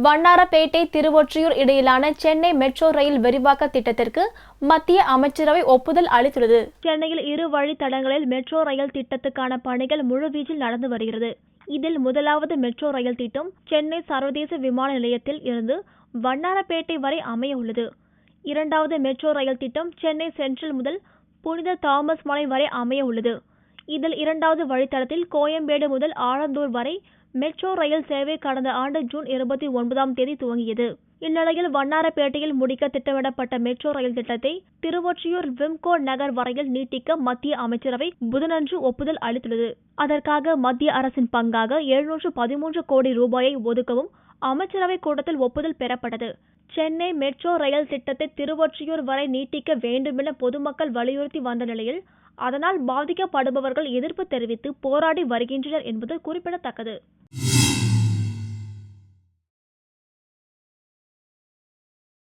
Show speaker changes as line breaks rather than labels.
வண்ணாரப்பேட்டை திருவொற்றியூர் இடையிலான Chennai metro rail விரிவாக்க திட்டத்திற்கு மத்திய அமைச்சரவை ஒப்புதல் அளித்துள்ளது. சென்னையில் இரு வழித்தடங்களில் மெட்ரோ ரயில் திட்டத்துக்கான பணிகள் முழுவீச்சில் நடந்து வருகிறது. இதில் முதலாவது மெட்ரோ ரயில் திட்டம் சென்னை சர்வதேச விமான நிலையத்தில் இருந்து வண்ணாரப்பேட்டை வரை அமைய உள்ளது. இரண்டாவது மெட்ரோ ரயில் திட்டம் சென்னை சென்ட்ரல் முதல் புனித தாமஸ் மலை வரை அமைய உள்ளது. இதில் இரண்டாவது வழித்தடத்தில் கோயம்பேடு முதல் ஆலந்தூர் வரை மெட்ரோ ரயில் சேவை கடந்த ஆண்டு ஜூன் 29 துவங்கியது. இந்நிலையில் வண்ணாரப்பேட்டையில் முடிக்க திட்டமிடப்பட்ட மெட்ரோ ரயில் திட்டத்தை திருவொற்றியூர் விம்கோ நகர் வரையில் நீட்டிக்க மத்திய அமைச்சரவை புதனன்று ஒப்புதல் அளித்துள்ளது. அதற்காக மத்திய அரசின் பங்காக 713 கோடி ரூபாயை ஒதுக்கவும் அமைச்சரவை கூட்டத்தில் ஒப்புதல் பெறப்பட்டது. சென்னை மெட்ரோ ரயில் திட்டத்தை திருவொற்றியூர் வரை நீட்டிக்க வேண்டுமென பொதுமக்கள் வலியுறுத்தி வந்த நிலையில் அதனால் பாதிக்கப்படுபவர்கள் எதிர்ப்பு தெரிவித்து போராடி வருகின்றனர் என்பது குறிப்பிடத்தக்கது.